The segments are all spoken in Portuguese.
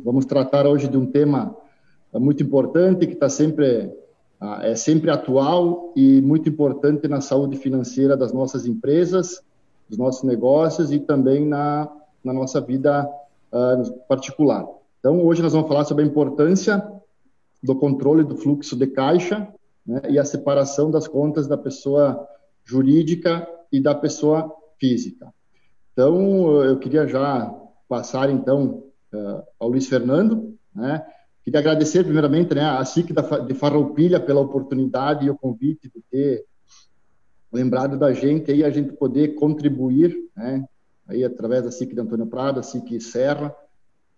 Vamos tratar hoje de um tema muito importante que está sempre atual e muito importante na saúde financeira das nossas empresas, dos nossos negócios e também na nossa vida particular. Então, hoje nós vamos falar sobre a importância do controle do fluxo de caixa, né, e a separação das contas da pessoa jurídica e da pessoa física. Então, eu queria já passar, então, ao Luiz Fernando, né? Queria agradecer, primeiramente, né, a SIC de Farroupilha pela oportunidade e o convite de ter lembrado da gente aí, a gente poder contribuir, né, aí através da SIC de Antônio Prado, a SIC Serra,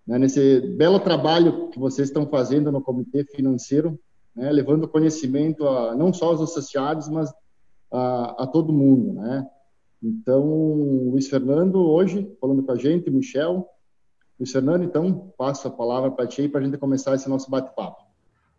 né, nesse belo trabalho que vocês estão fazendo no Comitê Financeiro, né, levando conhecimento não só aos associados, mas a todo mundo, né? Então, Luiz Fernando, hoje, falando com a gente, Michel. Luiz Fernando, então, passo a palavra para ti para a gente começar esse nosso bate-papo.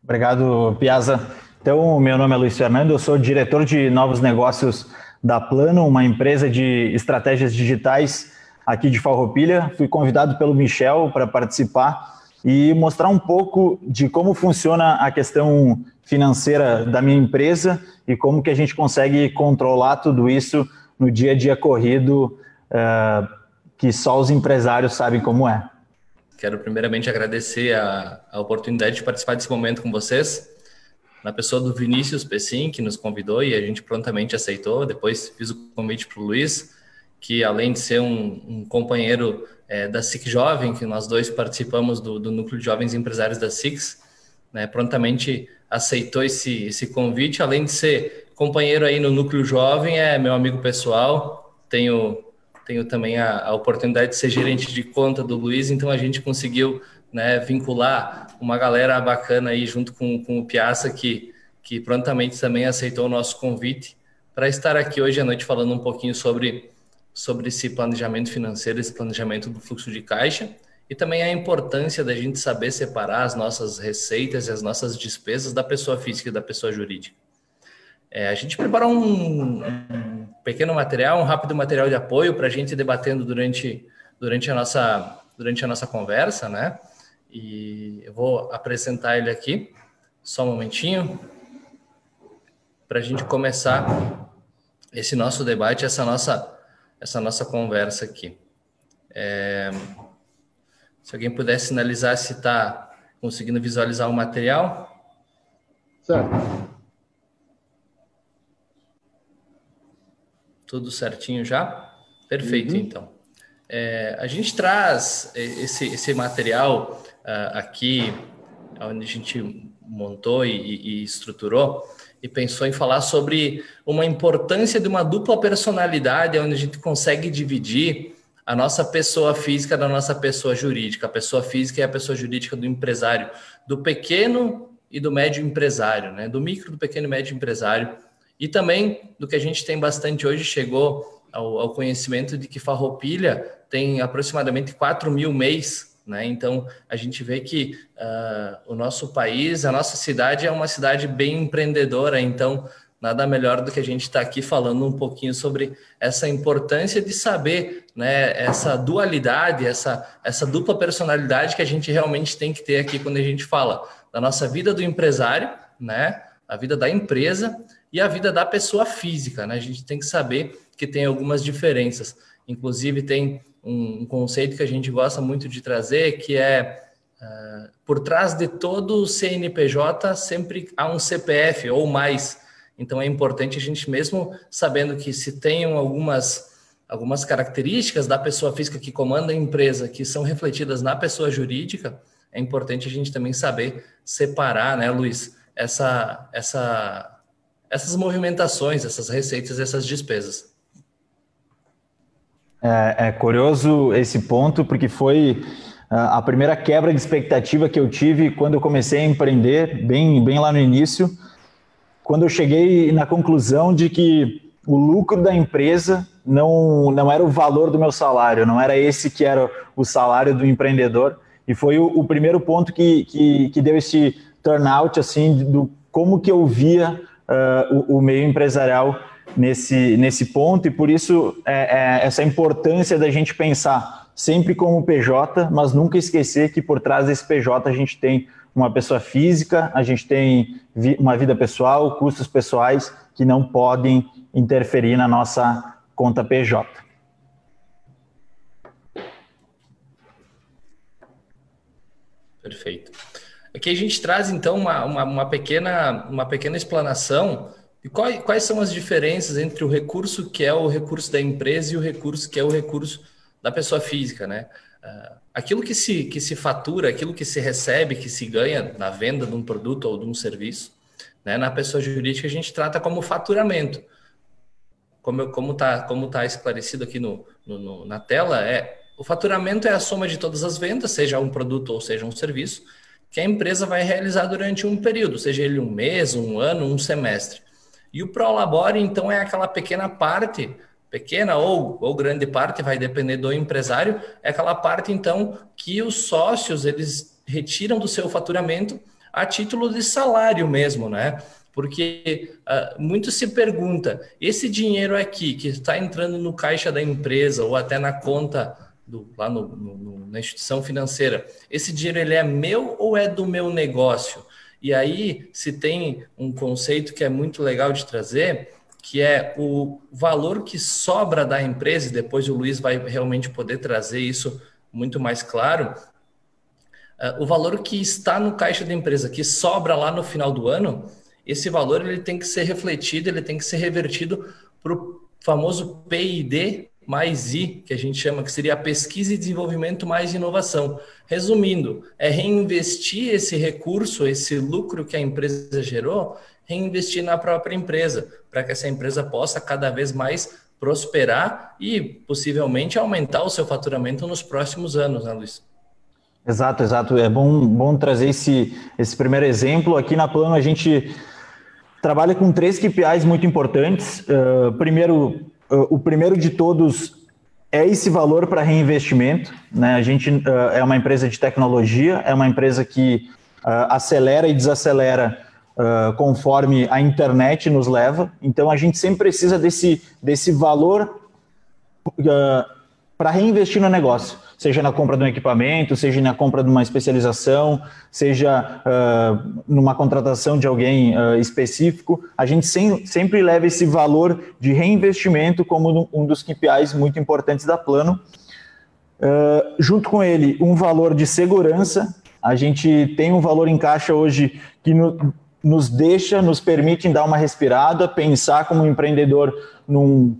Obrigado, Piazza. Então, meu nome é Luiz Fernando, eu sou diretor de novos negócios da Plano, uma empresa de estratégias digitais aqui de Farroupilha. Fui convidado pelo Michel para participar e mostrar um pouco de como funciona a questão financeira da minha empresa e como que a gente consegue controlar tudo isso no dia a dia corrido, que só os empresários sabem como é. Quero primeiramente agradecer a oportunidade de participar desse momento com vocês, na pessoa do Vinícius Pessim, que nos convidou e a gente prontamente aceitou. Depois fiz o convite para o Luiz, que além de ser um companheiro da SIC Jovem, que nós dois participamos do Núcleo de Jovens Empresários da SICS, né, prontamente aceitou esse convite. Além de ser companheiro aí no Núcleo Jovem, é meu amigo pessoal, tenho também a oportunidade de ser gerente de conta do Luiz, então a gente conseguiu, né, vincular uma galera bacana aí junto com o Piazza, que prontamente também aceitou o nosso convite para estar aqui hoje à noite falando um pouquinho sobre esse planejamento financeiro, esse planejamento do fluxo de caixa e também a importância da gente saber separar as nossas receitas e as nossas despesas da pessoa física e da pessoa jurídica. A gente preparou um pequeno material, um rápido material de apoio para a gente debatendo durante a nossa conversa, né? E eu vou apresentar ele aqui, só um momentinho, para a gente começar esse nosso debate, essa nossa conversa aqui. Se alguém puder sinalizar se está conseguindo visualizar o material. Certo. Tudo certinho já? Perfeito, então. A gente traz esse material aqui, onde a gente montou e estruturou, e pensou em falar sobre uma importância de uma dupla personalidade, onde a gente consegue dividir a nossa pessoa física da nossa pessoa jurídica. A pessoa física é a pessoa jurídica do empresário, do pequeno e do médio empresário, né? Do micro, do pequeno e médio empresário. E também, do que a gente tem bastante hoje, chegou ao conhecimento de que Farroupilha tem aproximadamente 4.000 MEIs, né? Então, a gente vê que o nosso país, a nossa cidade é uma cidade bem empreendedora, então nada melhor do que a gente estar aqui falando um pouquinho sobre essa importância de saber, né, essa dualidade, essa dupla personalidade que a gente realmente tem que ter aqui quando a gente fala da nossa vida do empresário, né, a vida da empresa e a vida da pessoa física, né? A gente tem que saber que tem algumas diferenças. Inclusive, tem um conceito que a gente gosta muito de trazer, que é por trás de todo CNPJ sempre há um CPF ou mais. Então, é importante a gente, mesmo sabendo que se tenham algumas características da pessoa física que comanda a empresa que são refletidas na pessoa jurídica, é importante a gente também saber separar, né, Luiz, essas movimentações, essas receitas, essas despesas. É curioso esse ponto, porque foi a primeira quebra de expectativa que eu tive quando eu comecei a empreender, bem lá no início, quando eu cheguei na conclusão de que o lucro da empresa não era o valor do meu salário, não era esse que era o salário do empreendedor, e foi o primeiro ponto que deu esse turnout, assim, do como que eu via o meio empresarial nesse ponto, e por isso essa importância da gente pensar sempre como PJ, mas nunca esquecer que por trás desse PJ a gente tem uma pessoa física, a gente tem uma vida pessoal, custos pessoais que não podem interferir na nossa conta PJ. Perfeito. Aqui a gente traz, então, uma pequena explanação de quais são as diferenças entre o recurso que é o recurso da empresa e o recurso que é o recurso da pessoa física, né? Aquilo que se fatura, aquilo que se recebe, que se ganha na venda de um produto ou de um serviço, né? Na pessoa jurídica a gente trata como faturamento. Como tá esclarecido aqui na tela, o faturamento é a soma de todas as vendas, seja um produto ou seja um serviço, que a empresa vai realizar durante um período, seja ele um mês, um ano, um semestre. E o Prolabore, então, é aquela pequena parte, pequena ou grande parte, vai depender do empresário, é aquela parte, então, que os sócios, eles retiram do seu faturamento a título de salário mesmo, né? Porque muito se pergunta, esse dinheiro aqui que está entrando no caixa da empresa ou até na conta lá na instituição financeira, esse dinheiro ele é meu ou é do meu negócio? E aí se tem um conceito que é muito legal de trazer, que é o valor que sobra da empresa, e depois o Luiz vai realmente poder trazer isso muito mais claro, o valor que está no caixa da empresa, que sobra lá no final do ano, esse valor ele tem que ser refletido, ele tem que ser revertido para o famoso P&D mais I, que a gente chama, que seria a pesquisa e desenvolvimento mais inovação. Resumindo, é reinvestir esse recurso, esse lucro que a empresa gerou, reinvestir na própria empresa, para que essa empresa possa cada vez mais prosperar e possivelmente aumentar o seu faturamento nos próximos anos, né, Luiz? Exato. É bom trazer esse primeiro exemplo. Aqui na Plano a gente trabalha com 3 KPIs muito importantes. O primeiro de todos é esse valor para reinvestimento, né? A gente é uma empresa de tecnologia, é uma empresa que acelera e desacelera conforme a internet nos leva. Então, a gente sempre precisa desse valor para reinvestir no negócio, seja na compra de um equipamento, seja na compra de uma especialização, seja numa contratação de alguém específico. A gente sempre leva esse valor de reinvestimento como um dos KPIs muito importantes da Plano. Junto com ele, um valor de segurança. A gente tem um valor em caixa hoje que nos permite dar uma respirada, pensar como empreendedor num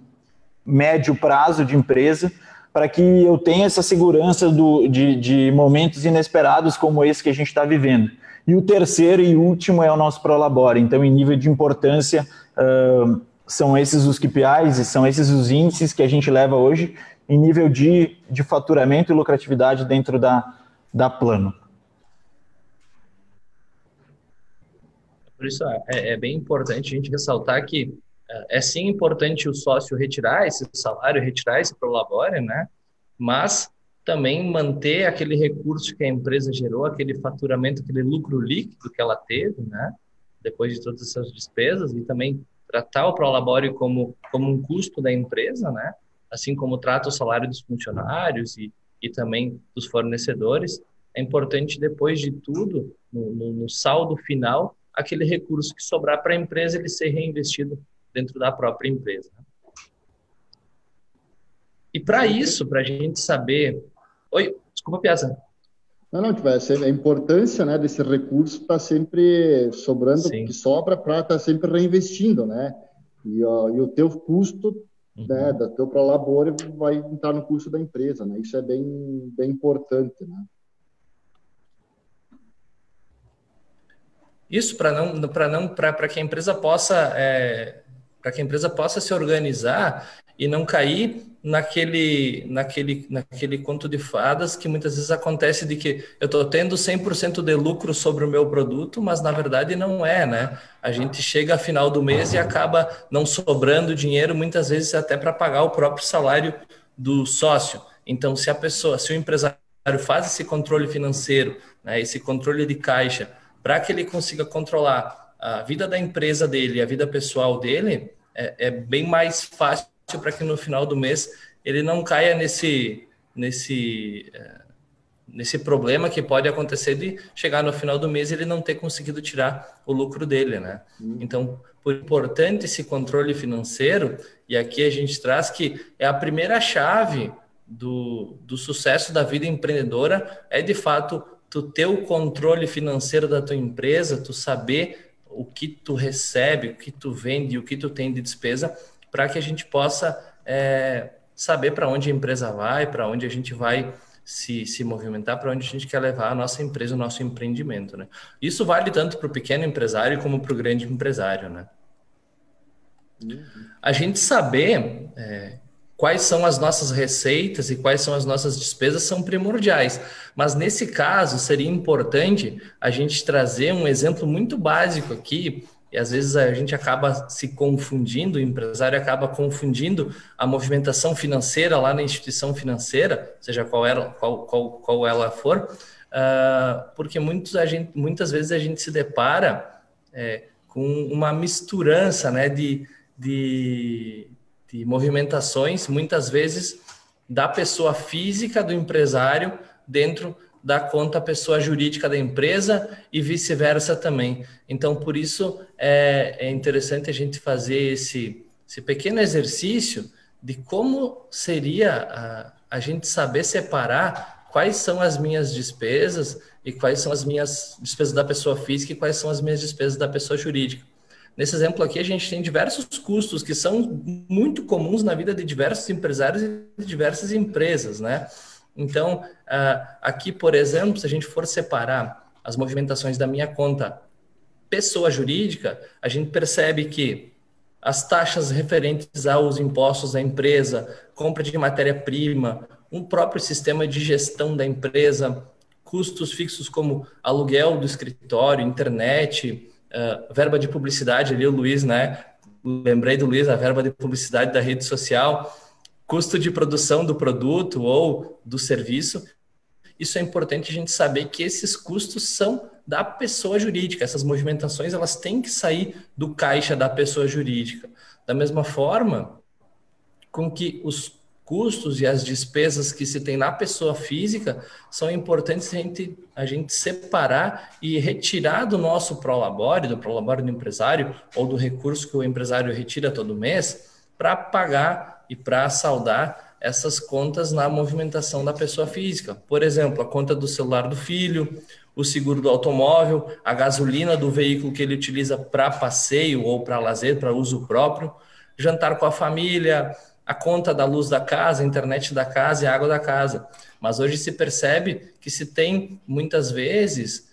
médio prazo de empresa, para que eu tenha essa segurança de momentos inesperados como esse que a gente está vivendo. E o terceiro e último é o nosso Prolabore. Então, em nível de importância, são esses os KPIs e são esses os índices que a gente leva hoje em nível de faturamento e lucratividade dentro da Plano. Por isso, é bem importante a gente ressaltar que é sim importante o sócio retirar esse salário, retirar esse Prolabore, né? Mas também manter aquele recurso que a empresa gerou, aquele faturamento, aquele lucro líquido que ela teve, né? Depois de todas essas despesas, e também tratar o Prolabore como um custo da empresa, né? Assim como trata o salário dos funcionários e também dos fornecedores. É importante, depois de tudo, no saldo final, aquele recurso que sobrar para a empresa ele ser reinvestido dentro da própria empresa. E para isso, para a gente saber... Oi, desculpa, Piazza. Não, tipo, a importância, né, desse recurso está sempre sobrando, Sim. que sobra para estar sempre reinvestindo, né? E o teu custo, né, do teu Prolabore vai entrar no custo da empresa, né? Isso é bem importante, né? Isso para que a empresa possa se organizar e não cair naquele conto de fadas que muitas vezes acontece de que eu estou tendo 100% de lucro sobre o meu produto, mas na verdade não é, né? A gente chega ao final do mês e acaba não sobrando dinheiro, muitas vezes até para pagar o próprio salário do sócio. Então, se o empresário faz esse controle financeiro, né, esse controle de caixa, para que ele consiga controlar a vida da empresa dele, a vida pessoal dele, é bem mais fácil para que no final do mês ele não caia nesse problema que pode acontecer de chegar no final do mês e ele não ter conseguido tirar o lucro dele, né? Então, por importante esse controle financeiro, e aqui a gente traz que é a primeira chave do sucesso da vida empreendedora, é de fato tu ter o controle financeiro da tua empresa, tu saber o que tu recebe, o que tu vende, o que tu tem de despesa, para que a gente possa saber para onde a empresa vai, para onde a gente vai se movimentar, para onde a gente quer levar a nossa empresa, o nosso empreendimento, né? Isso vale tanto para o pequeno empresário como para o grande empresário, né? A gente saber quais são as nossas receitas e quais são as nossas despesas são primordiais, mas nesse caso seria importante a gente trazer um exemplo muito básico aqui. E às vezes a gente acaba se confundindo, o empresário acaba confundindo a movimentação financeira lá na instituição financeira, seja qual ela for, porque muitas vezes a gente se depara com uma misturança, né, de movimentações, muitas vezes da pessoa física do empresário dentro da conta pessoa jurídica da empresa e vice-versa também. Então, por isso, é interessante a gente fazer esse pequeno exercício de como seria a gente saber separar quais são as minhas despesas e quais são as minhas despesas da pessoa física e quais são as minhas despesas da pessoa jurídica. Nesse exemplo aqui, a gente tem diversos custos que são muito comuns na vida de diversos empresários e de diversas empresas, né? Então, aqui, por exemplo, se a gente for separar as movimentações da minha conta pessoa jurídica, a gente percebe que as taxas referentes aos impostos da empresa, compra de matéria-prima, um próprio sistema de gestão da empresa, custos fixos como aluguel do escritório, internet, verba de publicidade, ali o Luiz, né? Lembrei do Luiz, a verba de publicidade da rede social, custo de produção do produto ou do serviço. Isso é importante a gente saber que esses custos são da pessoa jurídica. Essas movimentações elas têm que sair do caixa da pessoa jurídica. Da mesma forma com que os custos e as despesas que se tem na pessoa física são importantes a gente separar e retirar do nosso prolabore, do prolabore do empresário ou do recurso que o empresário retira todo mês para pagar e para saldar essas contas na movimentação da pessoa física. Por exemplo, a conta do celular do filho, o seguro do automóvel, a gasolina do veículo que ele utiliza para passeio ou para lazer, para uso próprio, jantar com a família, a conta da luz da casa, a internet da casa e a água da casa. Mas hoje se percebe que se tem, muitas vezes,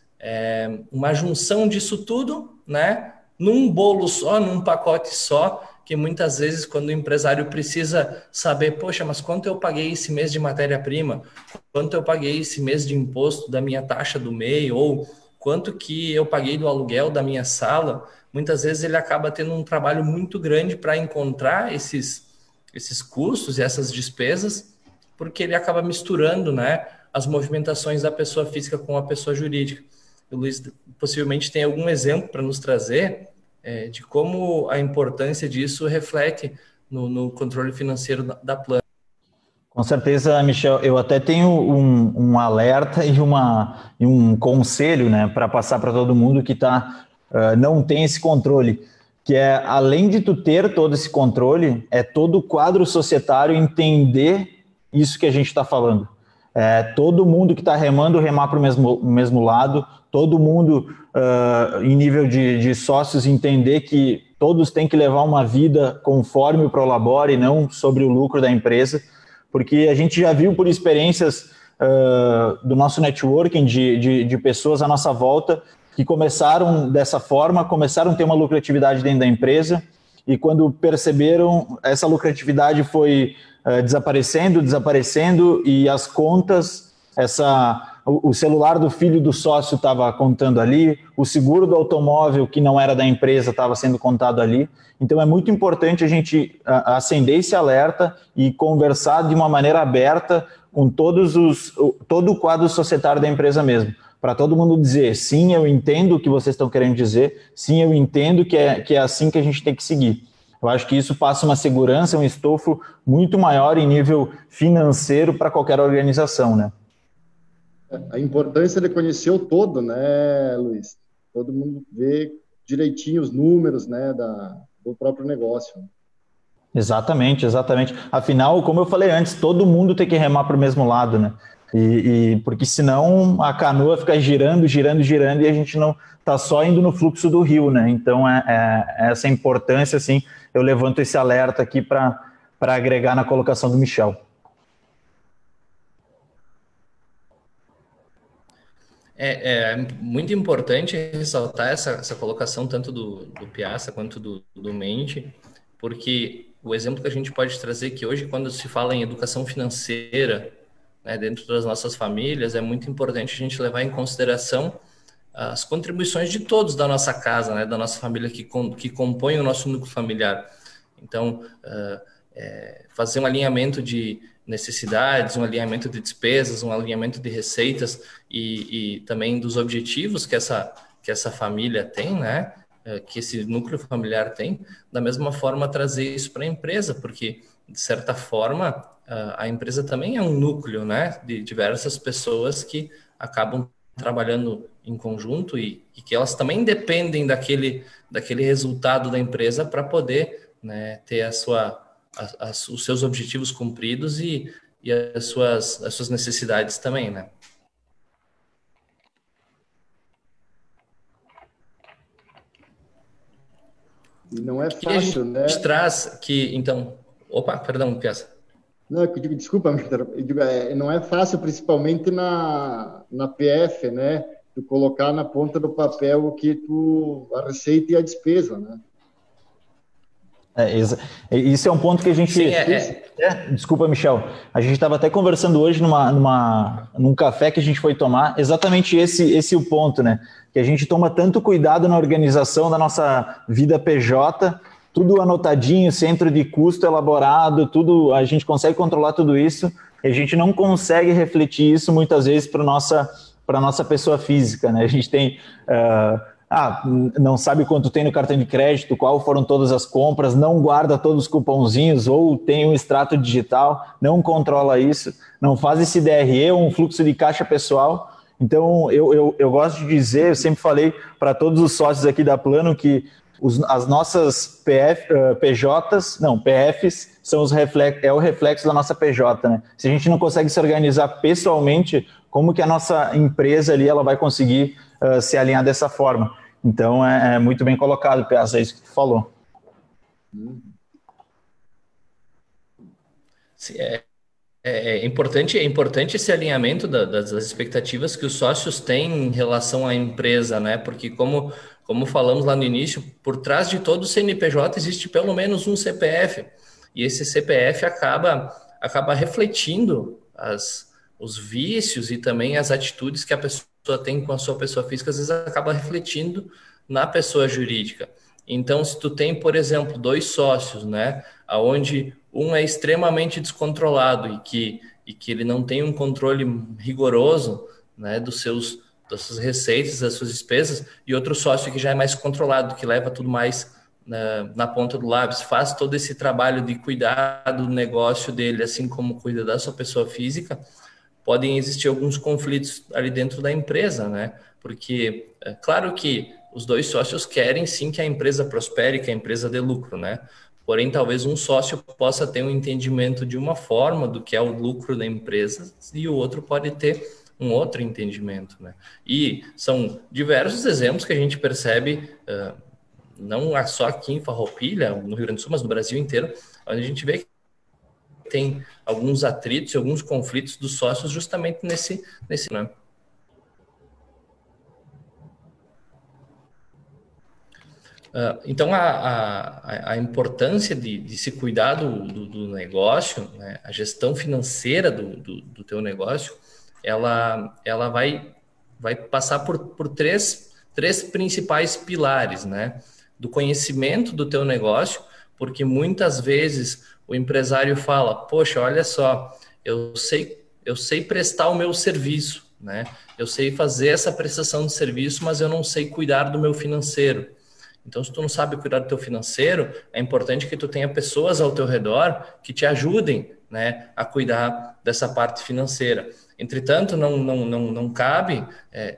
uma junção disso tudo, né, num bolo só, num pacote só, que muitas vezes quando o empresário precisa saber, poxa, mas quanto eu paguei esse mês de matéria-prima? Quanto eu paguei esse mês de imposto da minha taxa do MEI? Ou quanto que eu paguei do aluguel da minha sala? Muitas vezes ele acaba tendo um trabalho muito grande para encontrar esses custos e essas despesas, porque ele acaba misturando, né, as movimentações da pessoa física com a pessoa jurídica. O Luiz possivelmente tem algum exemplo para nos trazer de como a importância disso reflete no controle financeiro da Plano. Com certeza, Michel. Eu até tenho um alerta e um conselho, né, para passar para todo mundo que não tem esse controle, que é, além de tu ter todo esse controle, é todo o quadro societário entender isso que a gente está falando. Todo mundo que está remar para o mesmo lado, todo mundo em nível de sócios entender que todos têm que levar uma vida conforme o Prolabore e não sobre o lucro da empresa, porque a gente já viu por experiências do nosso networking de pessoas à nossa volta que começaram dessa forma, começaram a ter uma lucratividade dentro da empresa e quando perceberam, essa lucratividade foi desaparecendo e as contas, o celular do filho do sócio estava contando ali, o seguro do automóvel que não era da empresa estava sendo contado ali. Então é muito importante a gente acender esse alerta e conversar de uma maneira aberta com todo o quadro societário da empresa mesmo, para todo mundo dizer, sim, eu entendo o que vocês estão querendo dizer, sim, eu entendo que é assim que a gente tem que seguir. Eu acho que isso passa uma segurança, um estofo muito maior em nível financeiro para qualquer organização, né? A importância de conhecer o todo, né, Luiz? Todo mundo vê direitinho os números, né, do próprio negócio. Exatamente, exatamente. Afinal, como eu falei antes, todo mundo tem que remar para o mesmo lado, né? Porque senão a canoa fica girando, girando, girando e a gente não está só indo no fluxo do rio, né? Então, essa importância, assim, eu levanto esse alerta aqui para agregar na colocação do Michel. É muito importante ressaltar essa colocação tanto do Piazza quanto do Mendes, porque o exemplo que a gente pode trazer que hoje, quando se fala em educação financeira, né, dentro das nossas famílias, é muito importante a gente levar em consideração as contribuições de todos da nossa casa, né, da nossa família que compõem o nosso núcleo familiar. Então, fazer um alinhamento de necessidades, um alinhamento de despesas, um alinhamento de receitas e também dos objetivos que essa família tem, né? Que esse núcleo familiar tem, da mesma forma trazer isso para a empresa, porque, de certa forma, a empresa também é um núcleo, né? De diversas pessoas que acabam trabalhando em conjunto e que elas também dependem daquele resultado da empresa para poder, né, ter os seus objetivos cumpridos e as suas necessidades também, né? E não é Que a fácil, gente né? traz que, então... Opa, perdão, Piazza. Não, eu digo, desculpa, eu digo, não é fácil, principalmente na PF, né? Tu colocar na ponta do papel a receita e a despesa, né? Isso é um ponto que a gente... Sim, Desculpa, Michel. A gente estava até conversando hoje num café que a gente foi tomar, exatamente esse o ponto, né? Que a gente toma tanto cuidado na organização da nossa vida PJ, tudo anotadinho, centro de custo elaborado, tudo, a gente consegue controlar tudo isso, e a gente não consegue refletir isso muitas vezes para a nossa pessoa física, né? A gente tem... não sabe quanto tem no cartão de crédito, qual foram todas as compras, não guarda todos os cupomzinhos ou tem um extrato digital, não controla isso, não faz esse DRE, um fluxo de caixa pessoal. Então, eu gosto de dizer, eu sempre falei para todos os sócios aqui da Plano que as nossas PFs são o reflexo da nossa PJ, né? Se a gente não consegue se organizar pessoalmente, como que a nossa empresa ali ela vai conseguir se alinhar dessa forma? Então, é muito bem colocado, Piazza, é isso que tu falou. É importante esse alinhamento das expectativas que os sócios têm em relação à empresa, né? Porque como falamos lá no início, por trás de todo CNPJ existe pelo menos um CPF. E esse CPF acaba refletindo os vícios e também as atitudes que a pessoa tem com a sua pessoa física, às vezes acaba refletindo na pessoa jurídica. Então, se tu tem, por exemplo, 2 sócios, né, onde um é extremamente descontrolado e que ele não tem um controle rigoroso, né, das suas receitas, das suas despesas, e outro sócio que já é mais controlado, que leva tudo mais na ponta do lápis, faz todo esse trabalho de cuidar do negócio dele, assim como cuida da sua pessoa física, podem existir alguns conflitos ali dentro da empresa, né? Porque é claro que os 2 sócios querem sim que a empresa prospere, que a empresa dê lucro, né? Porém, talvez um sócio possa ter um entendimento de uma forma do que é o lucro da empresa e o outro pode ter um outro entendimento, né? E são diversos exemplos que a gente percebe, não só aqui em Farroupilha, no Rio Grande do Sul, mas no Brasil inteiro, onde a gente vê que tem alguns atritos e alguns conflitos dos sócios justamente nesse né? Então, a importância de se cuidar do negócio, né? A gestão financeira do teu negócio, ela vai passar por três principais pilares, né? Do conhecimento do teu negócio, porque muitas vezes o empresário fala, poxa, olha só, eu sei prestar o meu serviço, né? Eu sei fazer essa prestação de serviço, mas eu não sei cuidar do meu financeiro. Então, se tu não sabe cuidar do teu financeiro, é importante que tu tenha pessoas ao teu redor que te ajudem, né, a cuidar dessa parte financeira. Entretanto, não cabe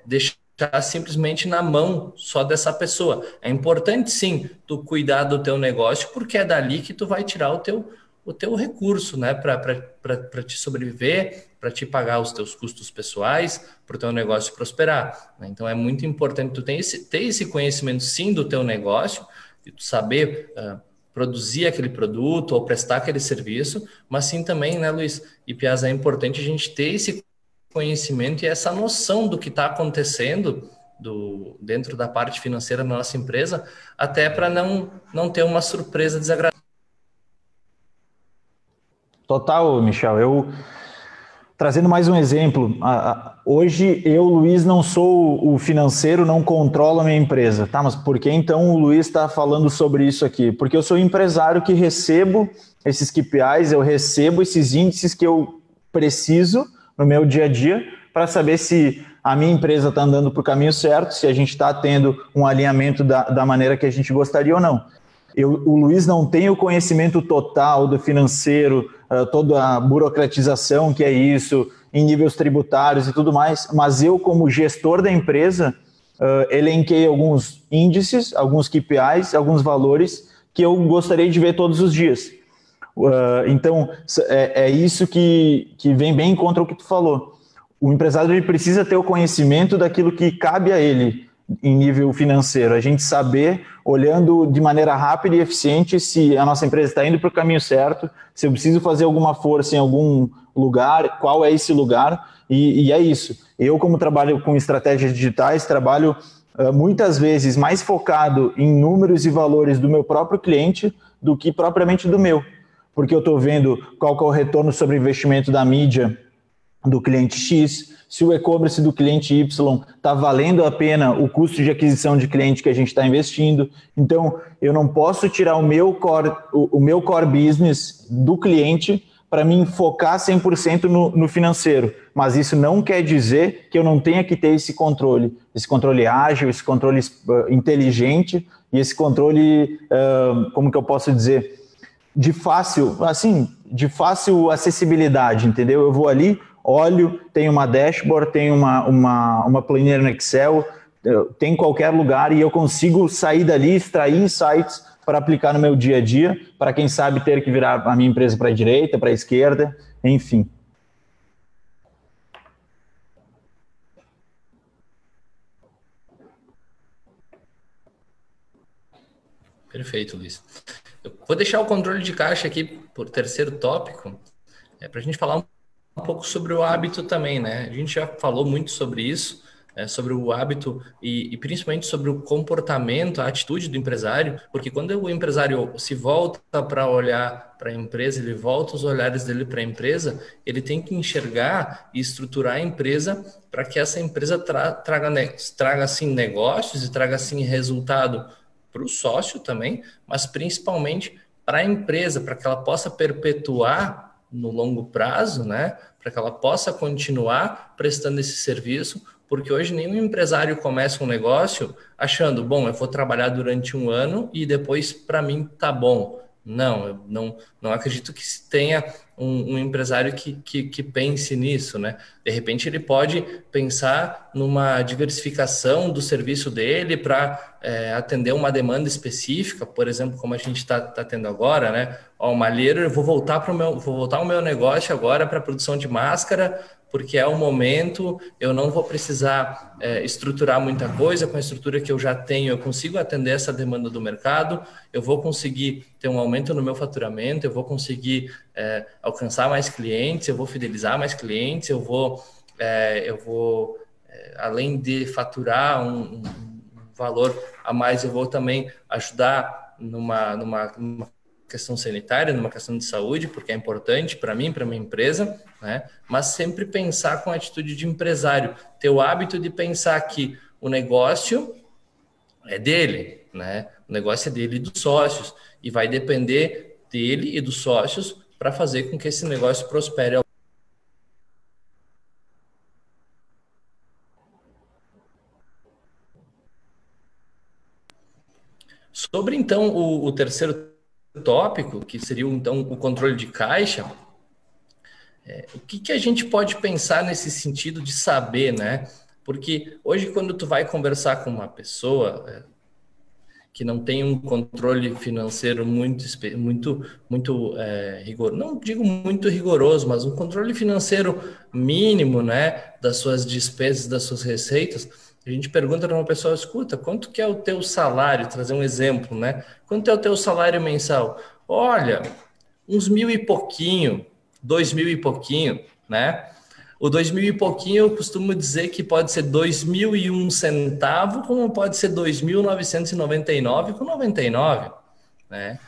deixar simplesmente na mão só dessa pessoa. É importante, sim, tu cuidar do teu negócio, porque é dali que tu vai tirar o teu recurso, né, para te sobreviver, para te pagar os teus custos pessoais, para o teu negócio prosperar, né? Então, é muito importante tu ter esse conhecimento, sim, do teu negócio, e tu saber produzir aquele produto ou prestar aquele serviço, mas sim também, né, Luiz e Piazza, é importante a gente ter esse conhecimento e essa noção do que está acontecendo dentro da parte financeira da nossa empresa, até para não ter uma surpresa desagradável. Total, Michel. Trazendo mais um exemplo, hoje eu, Luiz, não sou o financeiro, não controlo a minha empresa. Tá, mas por que então o Luiz está falando sobre isso aqui? Porque eu sou empresário que recebo esses KPIs, eu recebo esses índices que eu preciso no meu dia a dia para saber se a minha empresa está andando para o caminho certo, se a gente está tendo um alinhamento da maneira que a gente gostaria ou não. O Luiz não tem o conhecimento total do financeiro, toda a burocratização que é isso, em níveis tributários e tudo mais, mas eu, como gestor da empresa, elenquei alguns índices, alguns KPIs, alguns valores que eu gostaria de ver todos os dias. Então, é isso que vem bem contra o que tu falou. O empresário ele precisa ter o conhecimento daquilo que cabe a ele em nível financeiro. A gente saber, olhando de maneira rápida e eficiente, se a nossa empresa está indo para o caminho certo, se eu preciso fazer alguma força em algum lugar, qual é esse lugar, e é isso. Eu, como trabalho com estratégias digitais, trabalho muitas vezes mais focado em números e valores do meu próprio cliente do que propriamente do meu. Porque eu estou vendo qual que é o retorno sobre investimento da mídia do cliente X, se o e-commerce do cliente Y está valendo a pena o custo de aquisição de cliente que a gente está investindo. Então, eu não posso tirar o meu core business do cliente para me focar 100% no financeiro. Mas isso não quer dizer que eu não tenha que ter esse controle ágil, esse controle inteligente e esse controle, como que eu posso dizer, de fácil acessibilidade, entendeu? Eu vou ali, olho, tem uma dashboard, tem uma planilha no Excel, tem em qualquer lugar e eu consigo sair dali, extrair insights para aplicar no meu dia a dia, para quem sabe ter que virar a minha empresa para a direita, para a esquerda, enfim. Perfeito, Luiz. Eu vou deixar o controle de caixa aqui por terceiro tópico, para a gente falar um pouco sobre o hábito também, né? A gente já falou muito sobre isso, sobre o hábito e principalmente sobre o comportamento, a atitude do empresário, porque quando o empresário se volta para olhar para a empresa, ele volta os olhares dele para a empresa, ele tem que enxergar e estruturar a empresa para que essa empresa traga assim negócios e traga assim resultado para o sócio também, mas principalmente para a empresa, para que ela possa perpetuar no longo prazo, né? Para que ela possa continuar prestando esse serviço, porque hoje nenhum empresário começa um negócio achando, bom, eu vou trabalhar durante um ano e depois para mim tá bom. Não, eu não acredito que tenha um empresário que pense nisso, né? De repente ele pode pensar numa diversificação do serviço dele para atender uma demanda específica, por exemplo, como a gente está tendo agora, né? Ó, o malheiro, eu vou voltar o meu negócio agora para a produção de máscara, porque é o momento, eu não vou precisar estruturar muita coisa, com a estrutura que eu já tenho, eu consigo atender essa demanda do mercado, eu vou conseguir ter um aumento no meu faturamento, eu vou conseguir alcançar mais clientes, eu vou fidelizar mais clientes, eu vou além de faturar um valor a mais, eu vou também ajudar numa questão sanitária, numa questão de saúde, porque é importante para mim, para minha empresa, né? Mas sempre pensar com a atitude de empresário, ter o hábito de pensar que o negócio é dele, né? O negócio é dele e dos sócios, e vai depender dele e dos sócios para fazer com que esse negócio prospere. Sobre, então, o terceiro tópico, que seria, então, o controle de caixa, o que a gente pode pensar nesse sentido de saber, né? Porque hoje, quando tu vai conversar com uma pessoa que não tem um controle financeiro muito rigoroso, não digo muito rigoroso, mas um controle financeiro mínimo, né, das suas despesas, das suas receitas, a gente pergunta para uma pessoa, escuta, quanto que é o teu salário? Trazer um exemplo, né? Quanto é o teu salário mensal? Olha, uns 1.000 e pouquinho, 2.000 e pouquinho, né? O 2.000 e pouquinho eu costumo dizer que pode ser 2.001 centavo, como pode ser 2.999,99, né?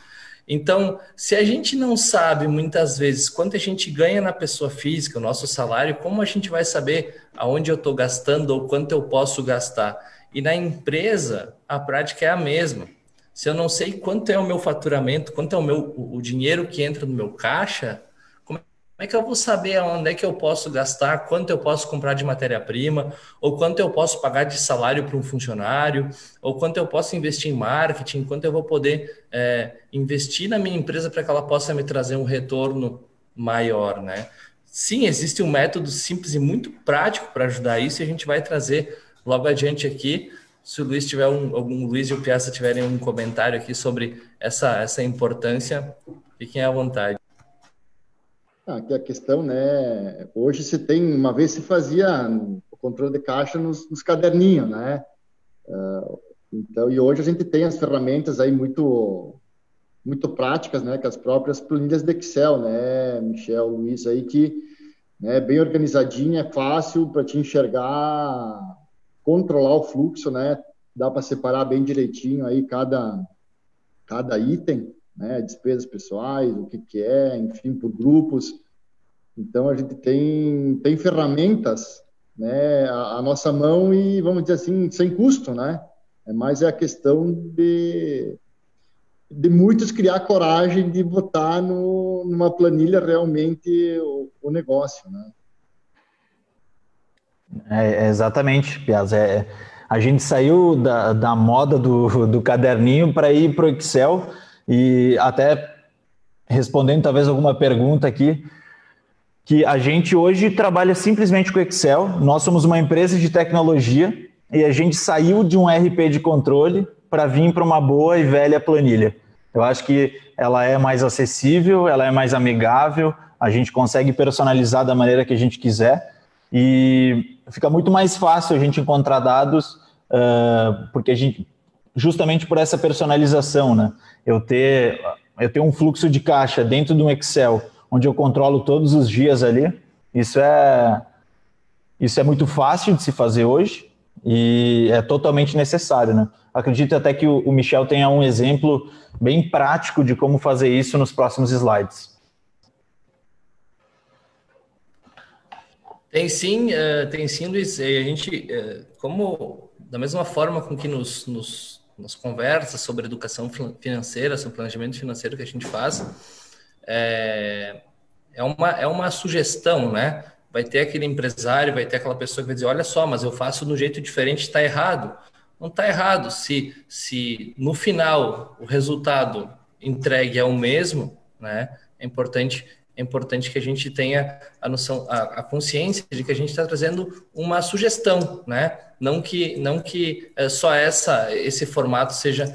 Então, se a gente não sabe muitas vezes quanto a gente ganha na pessoa física, o nosso salário, como a gente vai saber aonde eu estou gastando ou quanto eu posso gastar? E na empresa, a prática é a mesma. Se eu não sei quanto é o meu faturamento, quanto é o dinheiro que entra no meu caixa, como é que eu vou saber onde é que eu posso gastar, quanto eu posso comprar de matéria-prima, ou quanto eu posso pagar de salário para um funcionário, ou quanto eu posso investir em marketing, quanto eu vou poder investir na minha empresa para que ela possa me trazer um retorno maior, né? Sim, existe um método simples e muito prático para ajudar isso, e a gente vai trazer logo adiante aqui. Se o Luiz tiver algum Luiz e o Piazza tiverem um comentário aqui sobre essa importância, fiquem à vontade. Que a questão, né? Hoje se tem, uma vez se fazia o controle de caixa nos caderninhos, né? Então, e hoje a gente tem as ferramentas aí muito práticas, né? Que as próprias planilhas de Excel, né, Michel, Luiz aí que, né, bem organizadinha, é fácil para te enxergar, controlar o fluxo, né? Dá para separar bem direitinho aí cada item, né? Despesas pessoais, o que é, enfim, por grupos. Então a gente tem ferramentas, né, a nossa mão e vamos dizer assim sem custo, né? Mais a questão de muitos criar coragem de botar numa planilha realmente o negócio, né? Exatamente, Piaz. A gente saiu da moda do caderninho para ir para o Excel e até respondendo talvez alguma pergunta aqui, que a gente hoje trabalha simplesmente com Excel. Nós somos uma empresa de tecnologia e a gente saiu de um RP de controle para vir para uma boa e velha planilha. Eu acho que ela é mais acessível, ela é mais amigável, a gente consegue personalizar da maneira que a gente quiser e fica muito mais fácil a gente encontrar dados, porque a gente, justamente por essa personalização, né? Eu ter um fluxo de caixa dentro de um Excel, onde eu controlo todos os dias ali, isso é muito fácil de se fazer hoje e é totalmente necessário, né? Acredito até que o Michel tenha um exemplo bem prático de como fazer isso nos próximos slides. Tem sim, Luiz. A gente, como da mesma forma com que nos conversa sobre educação financeira, sobre planejamento financeiro que a gente faz, é uma sugestão, né? Vai ter aquele empresário, vai ter aquela pessoa que vai dizer, olha só, mas eu faço de um jeito diferente, está errado. Não está errado. Se no final o resultado entregue é o mesmo, né? É importante que a gente tenha a noção, a consciência de que a gente está trazendo uma sugestão, né? Não que só esse formato seja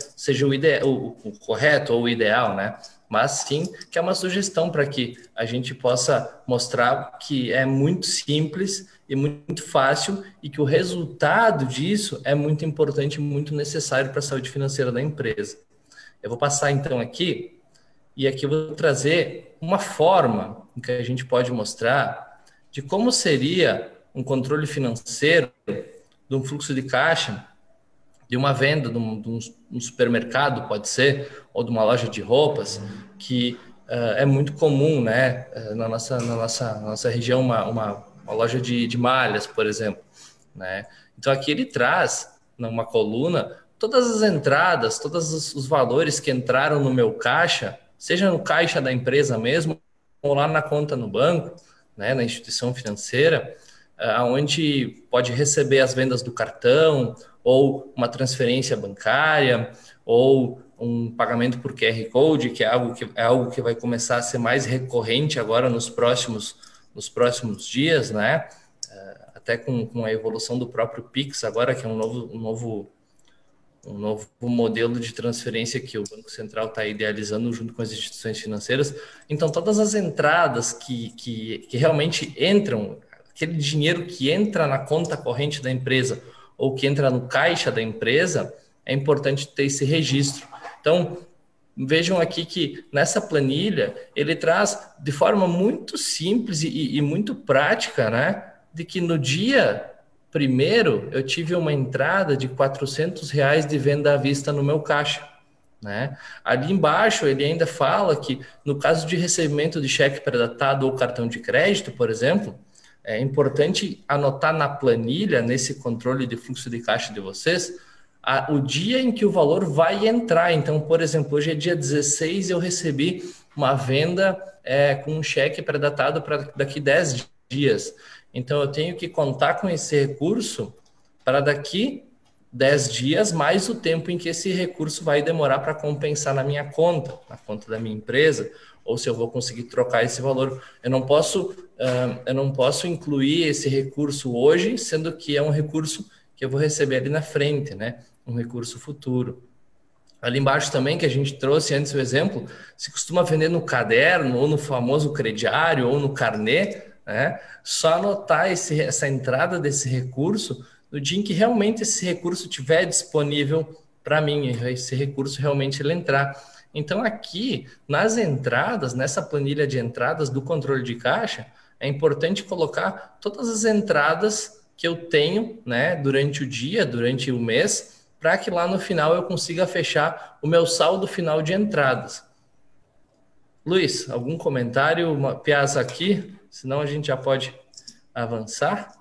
o correto ou o ideal, né? Mas sim que é uma sugestão para que a gente possa mostrar que é muito simples e muito fácil e que o resultado disso é muito importante e muito necessário para a saúde financeira da empresa. Eu vou passar então aqui, e aqui eu vou trazer uma forma em que a gente pode mostrar de como seria um controle financeiro de um fluxo de caixa, de uma venda de um supermercado, pode ser, ou de uma loja de roupas, que é muito comum, né, na nossa região, uma loja de malhas, por exemplo, né? Então aqui ele traz, numa coluna, todas as entradas, todos os valores que entraram no meu caixa, seja no caixa da empresa mesmo, ou lá na conta no banco, né, na instituição financeira, onde pode receber as vendas do cartão, ou uma transferência bancária, ou um pagamento por QR Code, que é algo que vai começar a ser mais recorrente agora nos próximos dias, né? Até com a evolução do próprio Pix agora, que é um novo modelo de transferência que o Banco Central está idealizando junto com as instituições financeiras. Então, todas as entradas que realmente entram, aquele dinheiro que entra na conta corrente da empresa ou que entra no caixa da empresa, é importante ter esse registro. Então, vejam aqui que nessa planilha ele traz de forma muito simples e muito prática, né, de que no dia primeiro eu tive uma entrada de R$400 de venda à vista no meu caixa, né? Ali embaixo ele ainda fala que no caso de recebimento de cheque pré-datado ou cartão de crédito, por exemplo, é importante anotar na planilha, nesse controle de fluxo de caixa de vocês, o dia em que o valor vai entrar. Então, por exemplo, hoje é dia 16 e eu recebi uma venda com um cheque pré-datado para daqui 10 dias. Então, eu tenho que contar com esse recurso para daqui 10 dias, mais o tempo em que esse recurso vai demorar para compensar na minha conta, na conta da minha empresa, ou se eu vou conseguir trocar esse valor. Eu não posso incluir esse recurso hoje, sendo que é um recurso que eu vou receber ali na frente, né? Um recurso futuro. Ali embaixo também, que a gente trouxe antes o exemplo, se costuma vender no caderno, ou no famoso crediário, ou no carnê, né? Só anotar essa entrada desse recurso no dia em que realmente esse recurso estiver disponível para mim, esse recurso realmente ele entrar. Então aqui, nas entradas, nessa planilha de entradas do controle de caixa, é importante colocar todas as entradas que eu tenho, né, durante o dia, durante o mês, para que lá no final eu consiga fechar o meu saldo final de entradas. Luiz, algum comentário, uma piada aqui? Senão a gente já pode avançar.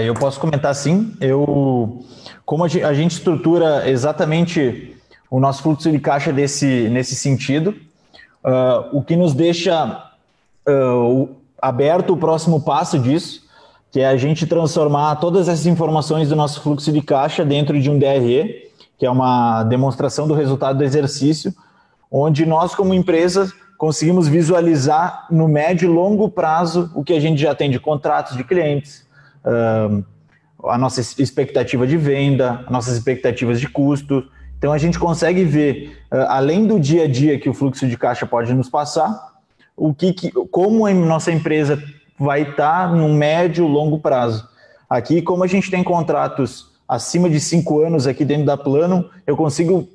Eu posso comentar sim. Como a gente estrutura exatamente o nosso fluxo de caixa nesse sentido, o que nos deixa aberto o próximo passo disso, que é a gente transformar todas essas informações do nosso fluxo de caixa dentro de um DRE, que é uma demonstração do resultado do exercício, onde nós, como empresa, conseguimos visualizar no médio e longo prazo o que a gente já tem de contratos de clientes, a nossa expectativa de venda, as nossas expectativas de custo. Então, a gente consegue ver, além do dia a dia que o fluxo de caixa pode nos passar, como a nossa empresa vai estar no médio e longo prazo. Aqui, como a gente tem contratos acima de 5 anos aqui dentro da Plano, eu consigo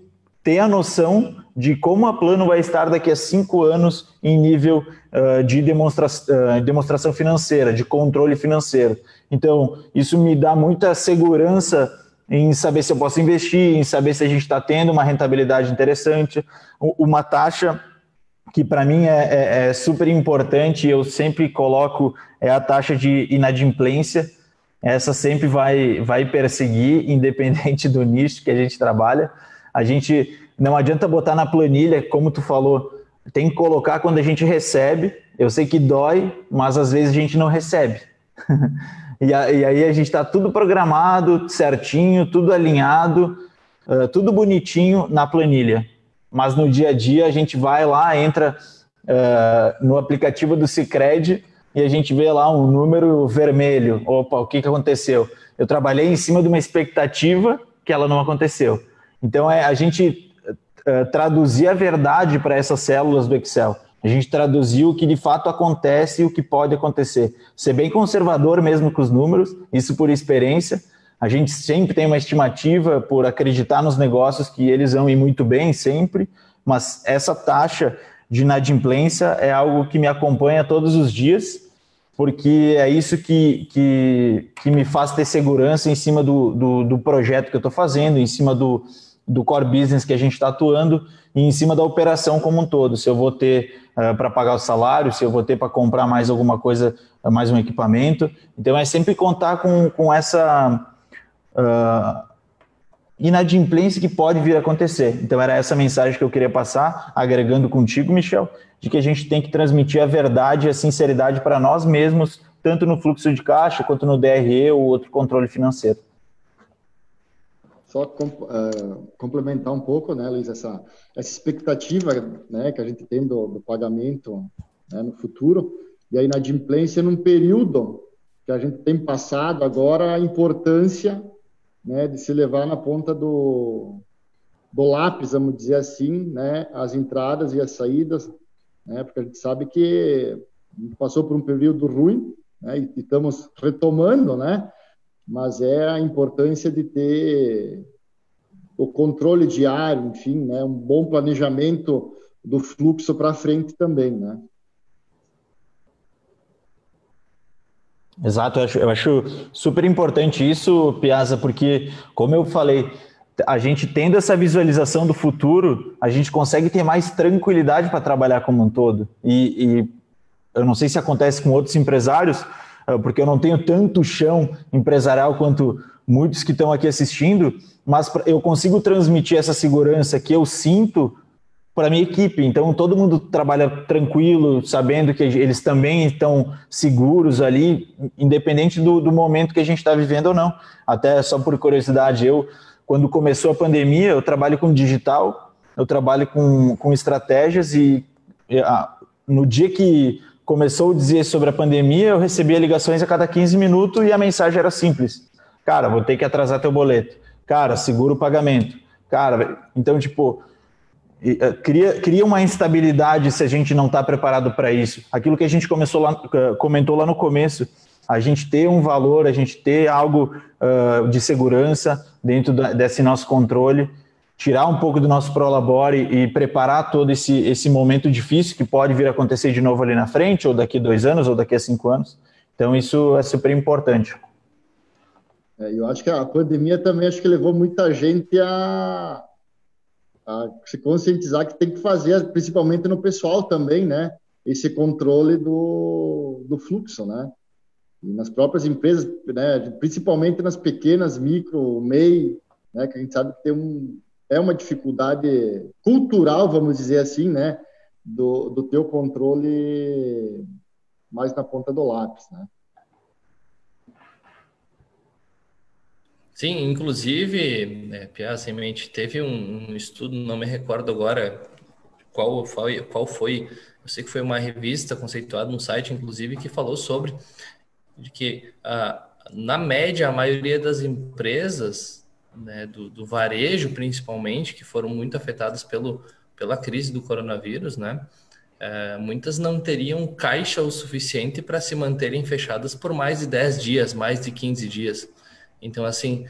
ter a noção de como a Plano vai estar daqui a 5 anos em nível de demonstração financeira, de controle financeiro. Então, isso me dá muita segurança em saber se eu posso investir, em saber se a gente está tendo uma rentabilidade interessante, uma taxa que para mim é super importante, eu sempre coloco, é a taxa de inadimplência. Essa sempre vai perseguir, independente do nicho que a gente trabalha. A gente não adianta botar na planilha, como tu falou, tem que colocar quando a gente recebe. Eu sei que dói, mas às vezes a gente não recebe. E aí a gente está tudo programado, certinho, tudo alinhado, tudo bonitinho na planilha. Mas no dia a dia a gente vai lá, entra no aplicativo do Sicredi e a gente vê lá um número vermelho. Opa, o que aconteceu? Eu trabalhei em cima de uma expectativa que ela não aconteceu. Então a gente traduzir a verdade para essas células do Excel. A gente traduziu o que de fato acontece e o que pode acontecer. Ser bem conservador mesmo com os números, isso por experiência. A gente sempre tem uma estimativa por acreditar nos negócios que eles vão ir muito bem sempre, mas essa taxa de inadimplência é algo que me acompanha todos os dias, porque é isso que me faz ter segurança em cima do projeto que eu estou fazendo, em cima do core business que a gente está atuando e em cima da operação como um todo. Se eu vou ter para pagar o salário, se eu vou ter para comprar mais alguma coisa, mais um equipamento. Então, é sempre contar com essa inadimplência que pode vir a acontecer. Então, era essa mensagem que eu queria passar, agregando contigo, Michel, de que a gente tem que transmitir a verdade e a sinceridade para nós mesmos, tanto no fluxo de caixa, quanto no DRE ou outro controle financeiro. só complementar um pouco, né, Luiz, essa expectativa, né, que a gente tem do pagamento, né, no futuro, e a inadimplência num período que a gente tem passado agora, a importância, né, de se levar na ponta do lápis, vamos dizer assim, né, as entradas e as saídas, né, porque a gente sabe que a gente passou por um período ruim, né, e estamos retomando, né, mas é a importância de ter o controle diário, enfim, né, um bom planejamento do fluxo para frente também, né. Exato, eu acho super importante isso, Piazza, porque, como eu falei, a gente tendo essa visualização do futuro, a gente consegue ter mais tranquilidade para trabalhar como um todo. E eu não sei se acontece com outros empresários, porque eu não tenho tanto chão empresarial quanto muitos que estão aqui assistindo, mas eu consigo transmitir essa segurança que eu sinto para a minha equipe. Então, todo mundo trabalha tranquilo, sabendo que eles também estão seguros ali, independente do momento que a gente está vivendo ou não. Até só por curiosidade, quando começou a pandemia, eu trabalho com digital, eu trabalho com estratégias e no dia que começou a dizer sobre a pandemia, eu recebia ligações a cada 15 minutos e a mensagem era simples. Cara, vou ter que atrasar teu boleto. Cara, segura o pagamento. Cara, então, tipo, cria uma instabilidade se a gente não está preparado para isso. Aquilo que a gente comentou lá no começo, a gente ter um valor, a gente ter algo de segurança dentro desse nosso controle, tirar um pouco do nosso prolabore e preparar todo esse momento difícil que pode vir a acontecer de novo ali na frente, ou daqui a 2 anos, ou daqui a 5 anos. Então, isso é super importante. Eu acho que a pandemia também levou muita gente a se conscientizar que tem que fazer, principalmente no pessoal também, né? Esse controle do fluxo, né? E nas próprias empresas, né? Principalmente nas pequenas, micro, MEI, né? Que a gente sabe que é uma dificuldade cultural, vamos dizer assim, né? Do teu controle mais na ponta do lápis, né? Sim, inclusive, Piazza, em mente, teve um estudo, não me recordo agora qual foi, eu sei que foi uma revista conceituada, um site, inclusive, que falou sobre de que, na média, a maioria das empresas, né, do varejo, principalmente, que foram muito afetadas pela crise do coronavírus, né, muitas não teriam caixa o suficiente para se manterem fechadas por mais de 10 dias, mais de 15 dias. Então, assim,